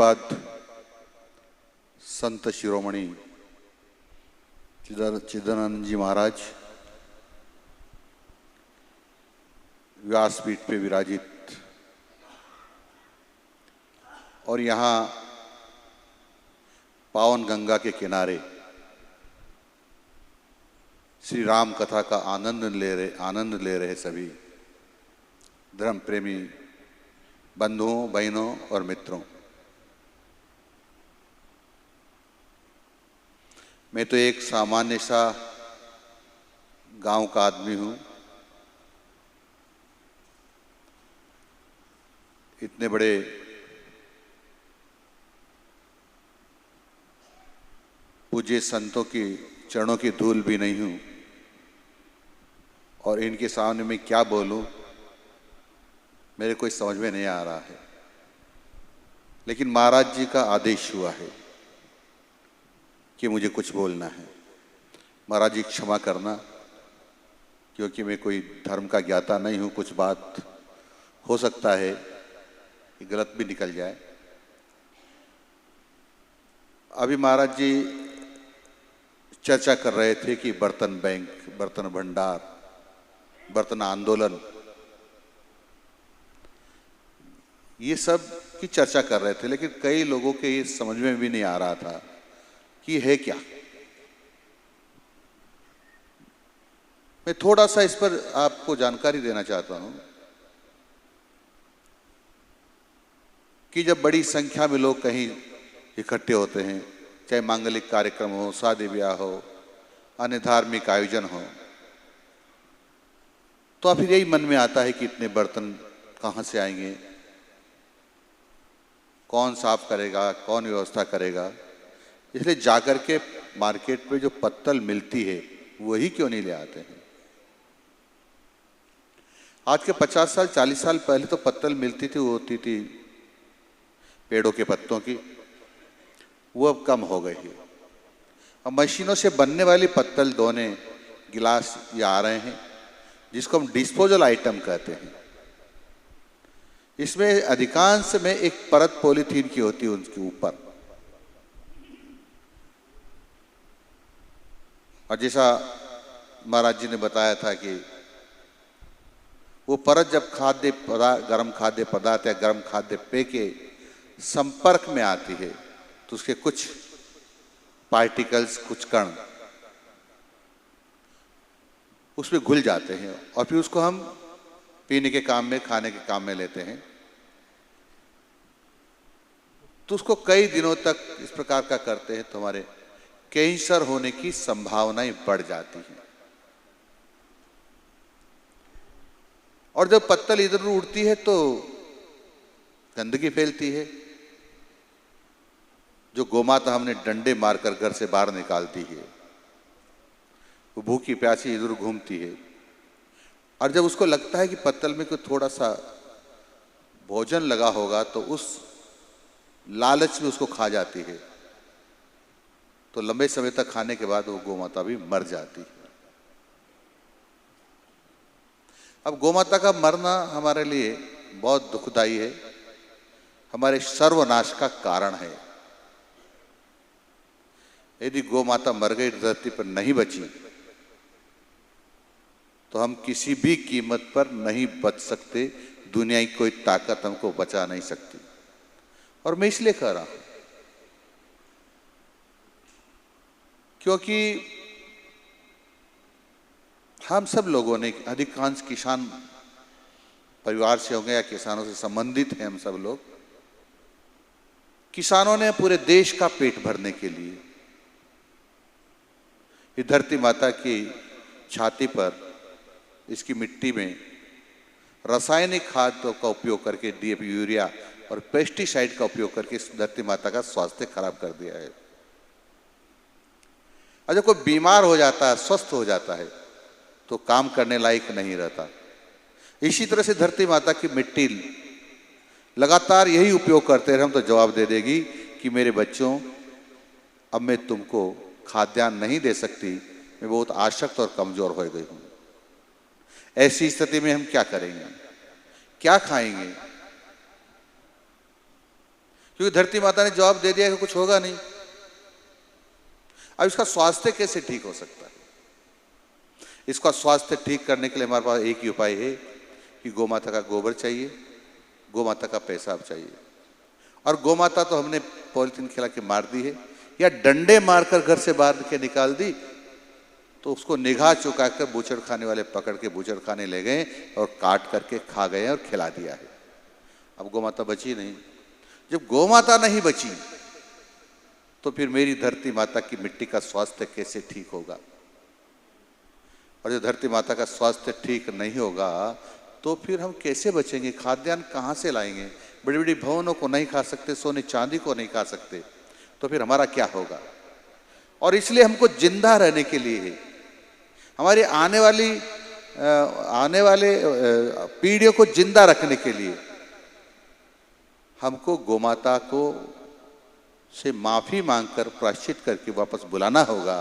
पूज्यपाद संत शिरोमणि चिदानंद जी महाराज व्यासपीठ पे विराजित और यहाँ पावन गंगा के किनारे श्री राम कथा का आनंद ले रहे सभी धर्म प्रेमी बंधुओं, बहनों और मित्रों, मैं तो एक सामान्य सा गांव का आदमी हूं। इतने बड़े पूज्य संतों की चरणों की धूल भी नहीं हूं और इनके सामने मैं क्या बोलूं मेरे कोई समझ में नहीं आ रहा है। लेकिन महाराज जी का आदेश हुआ है कि मुझे कुछ बोलना है। महाराज जी क्षमा करना, क्योंकि मैं कोई धर्म का ज्ञाता नहीं हूं। कुछ बात हो सकता है कि गलत भी निकल जाए। अभी महाराज जी चर्चा कर रहे थे कि बर्तन बैंक, बर्तन भंडार, बर्तन आंदोलन, ये सब की चर्चा कर रहे थे। लेकिन कई लोगों के ये समझ में भी नहीं आ रहा था कि है क्या। मैं थोड़ा सा इस पर आपको जानकारी देना चाहता हूं कि जब बड़ी संख्या में लोग कहीं इकट्ठे होते हैं, चाहे मांगलिक कार्यक्रम हो, शादी ब्याह हो, अन्य धार्मिक आयोजन हो, तो फिर यही मन में आता है कि इतने बर्तन कहाँ से आएंगे, कौन साफ करेगा, कौन व्यवस्था करेगा। इसलिए जाकर के मार्केट में जो पत्तल मिलती है वही क्यों नहीं ले आते हैं। आज के 50 साल 40 साल पहले तो पत्तल मिलती थी, वो होती थी पेड़ों के पत्तों की, वो अब कम हो गई है। अब मशीनों से बनने वाली पत्तल धोने गिलास ये आ रहे हैं, जिसको हम डिस्पोजल आइटम कहते हैं। इसमें अधिकांश में एक परत पॉलीथीन की होती है उनके ऊपर, और जैसा महाराज जी ने बताया था कि वो परत जब गर्म खाद्य पदार्थ या गर्म खाद्य पेय के संपर्क में आती है तो उसके कुछ पार्टिकल्स, कुछ कण उसमें घुल जाते हैं और फिर उसको हम पीने के काम में, खाने के काम में लेते हैं। तो उसको कई दिनों तक इस प्रकार का करते हैं तो हमारे कैंसर होने की संभावनाएं बढ़ जाती हैं। और जब पत्तल इधर उड़ती है तो गंदगी फैलती है। जो गोमाता हमने डंडे मारकर घर से बाहर निकालती है, वो भूखी प्यासी इधर घूमती है, और जब उसको लगता है कि पत्तल में कोई थोड़ा सा भोजन लगा होगा तो उस लालच में उसको खा जाती है। तो लंबे समय तक खाने के बाद वो गोमाता भी मर जाती है। अब गोमाता का मरना हमारे लिए बहुत दुखदाई है, हमारे सर्वनाश का कारण है। यदि गोमाता मर गई, धरती पर नहीं बची, तो हम किसी भी कीमत पर नहीं बच सकते। दुनिया की कोई ताकत हमको बचा नहीं सकती। और मैं इसलिए कह रहा हूं क्योंकि हम सब लोगों ने, अधिकांश किसान परिवार से होंगे या किसानों से संबंधित हैं हम सब लोग, किसानों ने पूरे देश का पेट भरने के लिए इस धरती माता की छाती पर, इसकी मिट्टी में रासायनिक खाद का उपयोग करके, डीएपी, यूरिया और पेस्टिसाइड का उपयोग करके इस धरती माता का स्वास्थ्य खराब कर दिया है। और जब कोई बीमार हो जाता है, स्वस्थ हो जाता है, तो काम करने लायक नहीं रहता। इसी तरह से धरती माता की मिट्टी लगातार यही उपयोग करते रहे हम तो जवाब दे देगी कि मेरे बच्चों, अब मैं तुमको खाद्यान्न नहीं दे सकती, मैं बहुत आसक्त और कमजोर हो गई हूं। ऐसी स्थिति में हम क्या करेंगे, क्या खाएंगे? क्योंकि धरती माता ने जवाब दे दिया कि कुछ होगा नहीं। अब इसका स्वास्थ्य कैसे ठीक हो सकता है? इसका स्वास्थ्य ठीक करने के लिए हमारे पास एक ही उपाय है कि गौ माता का गोबर चाहिए, गौ माता का पेशाब चाहिए। और गौ माता तो हमने पॉलिथीन खिला के मार दी है, या डंडे मारकर घर से बाहर के निकाल दी, तो उसको निगाह चुकाकर बूचड़ खाने वाले पकड़ के बूचड़ खाने ले गए और काट करके खा गए और खिला दिया है। अब गौ माता बची नहीं। जब गौ माता नहीं बची तो फिर मेरी धरती माता की मिट्टी का स्वास्थ्य कैसे ठीक होगा? और जब धरती माता का स्वास्थ्य ठीक नहीं होगा तो फिर हम कैसे बचेंगे? खाद्यान्न कहाँ से लाएंगे? बड़ी बड़ी भवनों को नहीं खा सकते, सोने चांदी को नहीं खा सकते, तो फिर हमारा क्या होगा? और इसलिए हमको जिंदा रहने के लिए, हमारी आने वाले पीढ़ियों को जिंदा रखने के लिए हमको गोमाता को से माफी मांगकर प्रायश्चित करके वापस बुलाना होगा,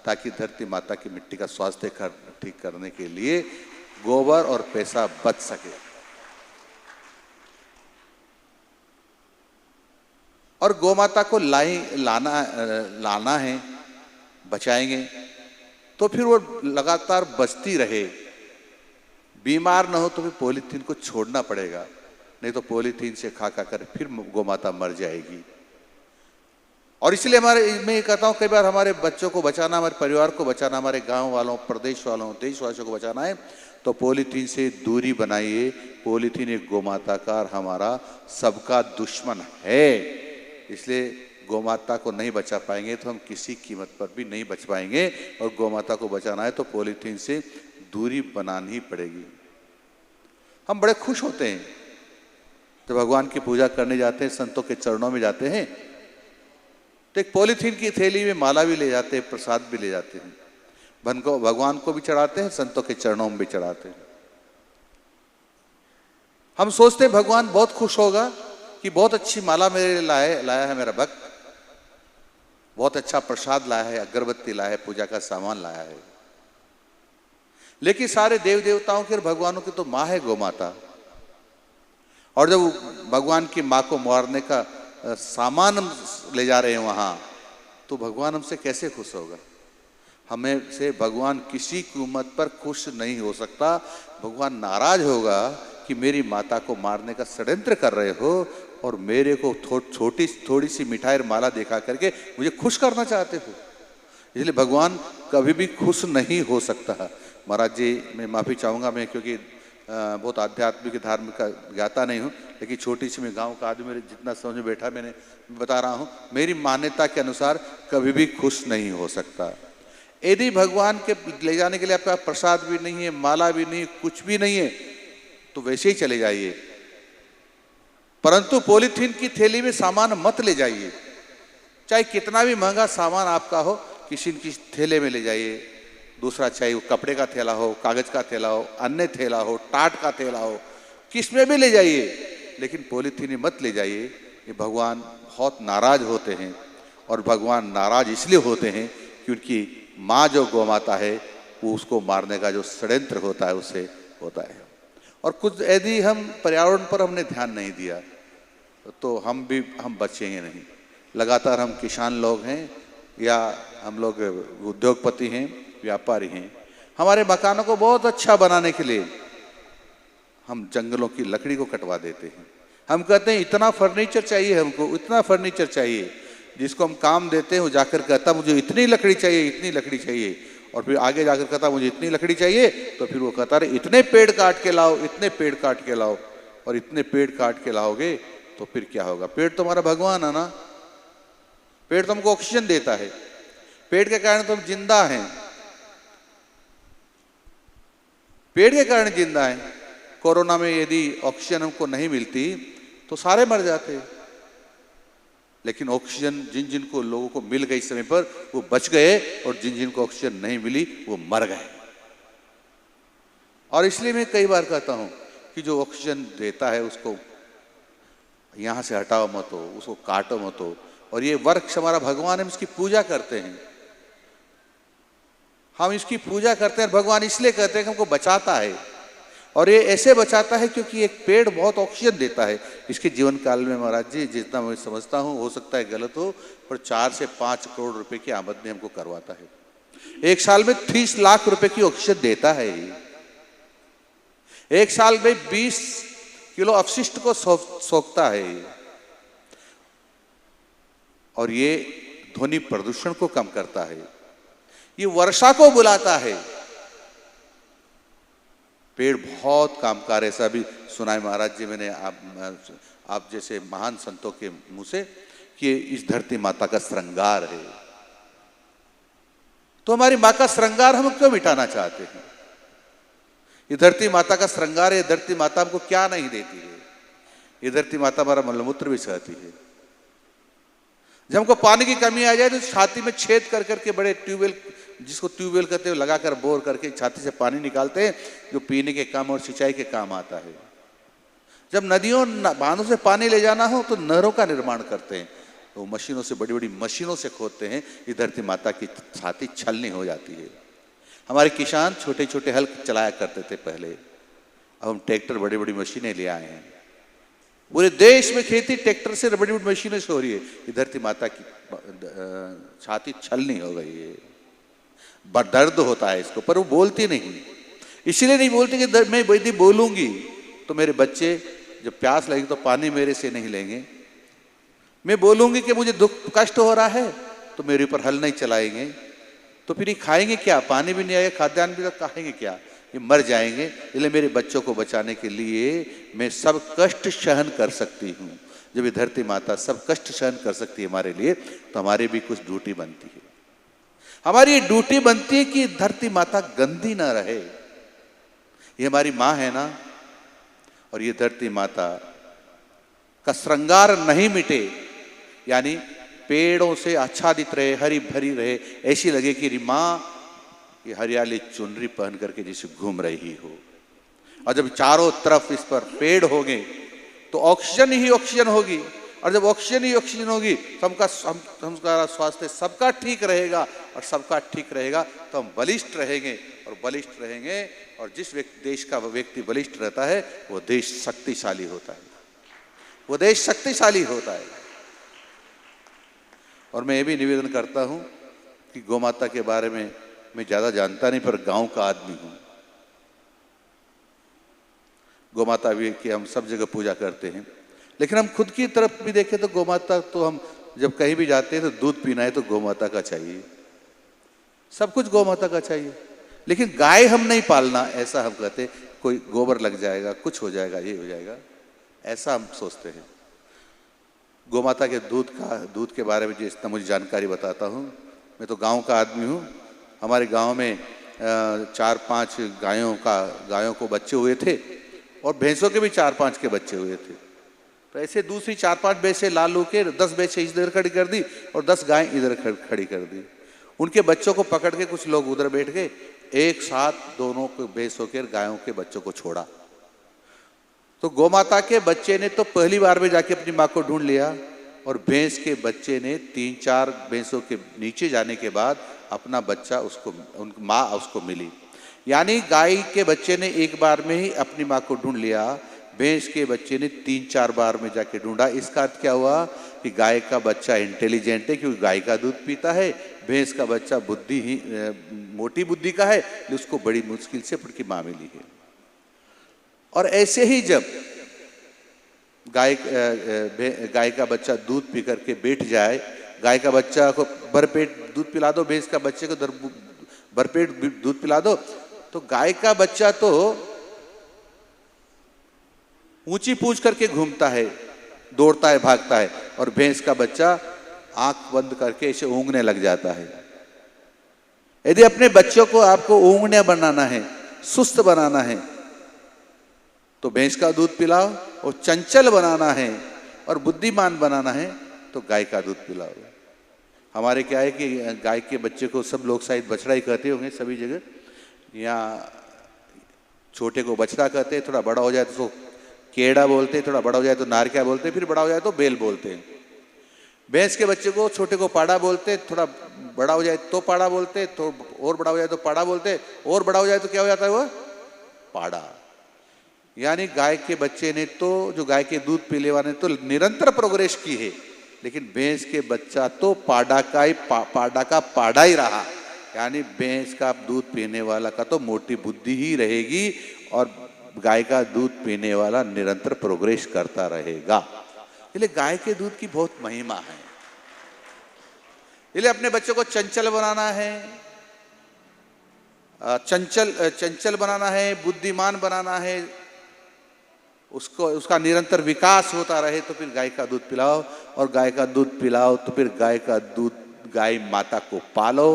ताकि धरती माता की मिट्टी का स्वास्थ्य ठीक करने के लिए गोबर और पेशाब बच सके। और गोमाता को लाना है, बचाएंगे तो फिर वो लगातार बचती रहे, बीमार ना हो तो फिर पॉलीथीन को छोड़ना पड़ेगा, नहीं तो पॉलीथीन से खा कर फिर गोमाता मर जाएगी। और इसलिए मैं ये कहता हूँ, कई बार हमारे बच्चों को बचाना, हमारे परिवार को बचाना, हमारे गांव वालों, प्रदेश वालों, देशवासियों को बचाना है तो पॉलीथीन से दूरी बनाइए। पॉलीथीन एक गोमाता का और हमारा सबका दुश्मन है, इसलिए गोमाता को नहीं बचा पाएंगे तो हम किसी कीमत पर भी नहीं बच पाएंगे। और गोमाता को बचाना है तो पॉलीथीन से दूरी बनानी ही पड़ेगी। हम बड़े खुश होते हैं जब भगवान की पूजा करने जाते हैं, संतों के चरणों में जाते हैं तो एक पॉलीथीन की थैली में माला भी ले जाते हैं, प्रसाद भी ले जाते हैं, भगवान को भी चढ़ाते हैं, संतों के चरणों में भी चढ़ाते हैं। हम सोचते हैं भगवान बहुत खुश होगा कि बहुत अच्छी माला मेरे लाया है मेरा भक्त, बहुत अच्छा प्रसाद लाया है, अगरबत्ती लाया है, पूजा का सामान लाया है। लेकिन सारे देव देवताओं के और भगवानों की तो माँ है गोमाता, और जब भगवान की माँ को मारने का सामान ले जा रहे हैं वहां, तो भगवान हमसे कैसे खुश होगा? हमें से भगवान किसी कीमत पर खुश नहीं हो सकता। भगवान नाराज होगा कि मेरी माता को मारने का षड्यंत्र कर रहे हो और मेरे को थोड़ी सी मिठाई और माला दिखा करके मुझे खुश करना चाहते हो। इसलिए भगवान कभी भी खुश नहीं हो सकता। महाराज जी, मैं माफ़ी चाहूँगा, मैं क्योंकि बहुत आध्यात्मिक धार्मिक का ज्ञाता नहीं हूँ, लेकिन छोटी सी मैं गांव का आदमी, मेरे जितना समझ में बैठा मैंने बता रहा हूँ। मेरी मान्यता के अनुसार कभी भी खुश नहीं हो सकता। यदि भगवान के ले जाने के लिए आपका प्रसाद भी नहीं है, माला भी नहीं, कुछ भी नहीं है, तो वैसे ही चले जाइए, परंतु पॉलीथीन की थैली में सामान मत ले जाइए। चाहे कितना भी महंगा सामान आपका हो, किसी न किसी थैले में ले जाइए। दूसरा, चाहे वो कपड़े का थैला हो, कागज का थैला हो, अन्य थैला हो, टाट का थैला हो, किस में भी ले जाइए, लेकिन पॉलीथीन में मत ले जाइए। ये भगवान बहुत नाराज होते हैं, और भगवान नाराज इसलिए होते हैं क्योंकि माँ जो गौमाता है वो उसको मारने का जो षड्यंत्र होता है उससे होता है। और कुछ यदि हम पर्यावरण पर हमने ध्यान नहीं दिया तो हम बचेंगे नहीं। लगातार हम किसान लोग हैं या हम लोग उद्योगपति हैं, व्यापारी हैं, हमारे मकानों को बहुत अच्छा बनाने के लिए हम जंगलों की लकड़ी को कटवा देते हैं। हम कहते हैं इतना फर्नीचर चाहिए हमको, इतना फर्नीचर चाहिए। जिसको हम काम देते हैं वो जाकर कहता मुझे इतनी लकड़ी चाहिए, इतनी लकड़ी चाहिए, और फिर आगे जाकर कहता मुझे इतनी लकड़ी चाहिए, तो फिर वो कहता रहे इतने पेड़ काट के लाओ, इतने पेड़ काट के लाओ, और इतने पेड़ काट के लाओगे तो फिर क्या होगा? पेड़ तो हमारा भगवान है ना, पेड़ तो हमको ऑक्सीजन देता है, पेड़ के कारण तो हम जिंदा हैं, पेड़ के कारण जिंदा हैं। कोरोना में यदि ऑक्सीजन हमको नहीं मिलती तो सारे मर जाते, लेकिन ऑक्सीजन जिन जिन को लोगों को मिल गई समय पर वो बच गए, और जिन जिन को ऑक्सीजन नहीं मिली वो मर गए। और इसलिए मैं कई बार कहता हूं कि जो ऑक्सीजन देता है उसको यहां से हटाओ मत हो, उसको काटो मत हो। और ये वृक्ष हमारा भगवान है, हम इसकी पूजा करते हैं, हम इसकी पूजा करते हैं। भगवान इसलिए कहते हैं कि हमको बचाता है। और ये ऐसे बचाता है क्योंकि एक पेड़ बहुत ऑक्सीजन देता है। इसके जीवन काल में महाराज जी, जितना मैं समझता हूँ, हो सकता है गलत हो, पर 4 से 5 करोड़ रुपए की आमदनी हमको करवाता है। एक साल में 30 लाख रुपए की ऑक्सीजन देता है। एक साल में 20 किलो अपशिष्ट को सोखता है। और ये ध्वनि प्रदूषण को कम करता है। ये वर्षा को बुलाता है। पेड़ बहुत कामकार, ऐसा भी सुना है महाराज जी मैंने आप जैसे महान संतों के मुंह से कि इस धरती माता का श्रृंगार है। तो हमारी माँ का श्रृंगार हम क्यों मिटाना चाहते हैं? ये धरती माता का श्रृंगार है। धरती माता हमको क्या नहीं देती है? ये धरती माता हमारा मलमूत्र भी सहती है। जब हमको पानी की कमी आ जाए तो छाती में छेद कर करके बड़े ट्यूबवेल, जिसको ट्यूबवेल कहते हैं, लगाकर बोर करके छाती से पानी निकालते हैं, जो पीने के काम और सिंचाई के काम आता है। जब नदियों बांधों से पानी ले जाना हो तो नहरों का निर्माण करते हैं, तो मशीनों से, बड़ी बड़ी मशीनों से खोदते हैं। ये धरती माता की छाती छलनी हो जाती है। हमारे किसान छोटे छोटे हल चलाया करते थे पहले, अब हम ट्रैक्टर, बड़ी बड़ी मशीनें ले आए हैं। पूरे देश में खेती ट्रैक्टर से, बड़ी बड़ी मशीनें से हो रही है। ये धरती माता की छाती छलनी हो गई है। दर्द होता है इसको, पर वो बोलती नहीं। इसलिए नहीं बोलती कि मैं यदि बोलूंगी तो मेरे बच्चे जब प्यास लगेगी तो पानी मेरे से नहीं लेंगे। मैं बोलूंगी कि मुझे दुख कष्ट हो रहा है तो मेरे ऊपर हल नहीं चलाएंगे, तो फिर ये खाएंगे क्या? पानी भी नहीं आएगा, खाद्यान्न भी, तो खाएंगे क्या? ये मर जाएंगे। इसलिए मेरे बच्चों को बचाने के लिए मैं सब कष्ट सहन कर सकती हूँ। जब ये धरती माता सब कष्ट सहन कर सकती है हमारे लिए, तो हमारी भी कुछ ड्यूटी बनती है। हमारी ये ड्यूटी बनती है कि धरती माता गंदी ना रहे। ये हमारी माँ है ना, और ये धरती माता का श्रृंगार नहीं मिटे, यानी पेड़ों से आच्छादित रहे, हरी भरी रहे, ऐसी लगे कि माँ ये हरियाली चुनरी पहन करके जैसे घूम रही हो। और जब चारों तरफ इस पर पेड़ होंगे तो ऑक्सीजन ही ऑक्सीजन होगी, और जब ऑक्सीजन ही ऑक्सीजन होगी तो हमारा स्वास्थ्य सबका ठीक रहेगा, और सबका ठीक रहेगा तो हम बलिष्ठ रहेंगे, और बलिष्ठ रहेंगे, और जिस देश का व्यक्ति बलिष्ठ रहता है वो देश शक्तिशाली होता है, वो देश शक्तिशाली होता है। और मैं ये भी निवेदन करता हूं कि गौमाता के बारे में मैं ज्यादा जानता नहीं, पर गांव का आदमी हूं। गौमाता भी कि हम सब जगह पूजा करते हैं, लेकिन हम खुद की तरफ भी देखें तो गौमाता, तो हम जब कहीं भी जाते हैं तो दूध पीना है तो गौमाता का चाहिए, सब कुछ गौमाता का चाहिए। लेकिन गाय हम नहीं पालना, ऐसा हम कहते, कोई गोबर लग जाएगा, कुछ हो जाएगा, ये हो जाएगा, ऐसा हम सोचते हैं। गौमाता के दूध के बारे में जितना मुझे जानकारी बताता हूँ, मैं तो गांव का आदमी हूँ। हमारे गांव में 4-5 गायों को बच्चे हुए थे, और भैंसों के भी 4-5 के बच्चे हुए थे। तो ऐसे दूसरी 4-5 भैंसें लालू के 10 भैंसें इधर खड़ी कर दी और 10 गाय इधर खड़ी कर दी। उनके बच्चों को पकड़ के कुछ लोग उधर बैठ गए, एक साथ दोनों भैंसों के, गायों के बच्चों को छोड़ा। तो गौमाता के बच्चे ने तो पहली बार में जाके अपनी माँ को ढूंढ लिया, और भैंस के बच्चे ने 3-4 भैंसों के नीचे जाने के बाद अपना बच्चा उनकी माँ उसको मिली। यानी गाय के बच्चे ने एक बार में ही अपनी माँ को ढूंढ लिया, भैंस के बच्चे ने 3-4 बार में जाके ढूंढा। इसका अर्थ क्या हुआ कि गाय का बच्चा इंटेलिजेंट है क्योंकि गाय का दूध पीता है, भैंस का बच्चा मोटी बुद्धि का है, उसको बड़ी मुश्किल से उनकी माँ मिली है। और ऐसे ही जब गाय का बच्चा दूध पी करके बैठ जाए, गाय का बच्चा को भरपेट दूध पिला दो, भैंस का बच्चे को भरपेट दूध पिला दो, तो गाय का बच्चा तो ऊंची पूंछ करके घूमता है, दौड़ता है, भागता है, और भैंस का बच्चा आंख बंद करके इसे ऊँगने लग जाता है। यदि अपने बच्चों को आपको ऊँगने बनाना है, सुस्त बनाना है, तो भैंस का दूध पिलाओ, और चंचल बनाना है और बुद्धिमान बनाना है तो गाय का दूध पिलाओ। हमारे क्या है कि गाय के बच्चे को सब लोग शायद बछड़ा ही कहते होंगे सभी जगह, यहाँ छोटे को बछड़ा कहते हैं, थोड़ा बड़ा हो जाए तो केड़ा बोलते हैं, थोड़ा बड़ा हो जाए तो नारक्या बोलते हैं, फिर बड़ा हो जाए तो बेल बोलते हैं। भैंस के बच्चे को छोटे को पाड़ा बोलते, थोड़ा बड़ा हो जाए तो पाड़ा बोलते, तो और बड़ा हो जाए तो पाड़ा बोलते, और बड़ा हो जाए तो क्या हो जाता है वो पाड़ा। यानी गाय के बच्चे ने तो, जो गाय के दूध पीने वाले ने तो निरंतर प्रोग्रेस की है, लेकिन भैंस के बच्चा तो पाडा का पाडा ही रहा। यानी भैंस का दूध पीने वाला का तो मोटी बुद्धि ही रहेगी और गाय का दूध पीने वाला निरंतर प्रोग्रेस करता रहेगा। इसलिए गाय के दूध की बहुत महिमा है। इसलिए अपने बच्चों को चंचल बनाना है, चंचल बनाना है, बुद्धिमान बनाना है, उसको उसका निरंतर विकास होता रहे, तो फिर गाय का दूध पिलाओ, और गाय का दूध पिलाओ तो फिर गाय का दूध, गाय माता को पालो,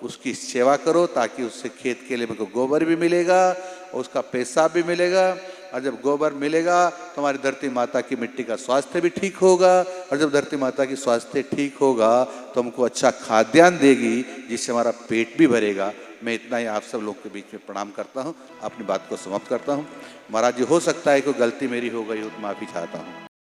उसकी सेवा करो, ताकि उससे खेत के लिए मेरे को गोबर भी मिलेगा और उसका पेशाब भी मिलेगा। और जब गोबर मिलेगा तो हमारी धरती माता की मिट्टी का स्वास्थ्य भी ठीक होगा, और जब धरती माता की स्वास्थ्य ठीक होगा तो हमको अच्छा खाद्यान्न देगी, जिससे हमारा पेट भी भरेगा। मैं इतना ही आप सब लोग के बीच में प्रणाम करता हूँ, अपनी बात को समाप्त करता हूँ। महाराज जी, हो सकता है कोई गलती मेरी हो गई हो तो माफ़ी चाहता हूँ।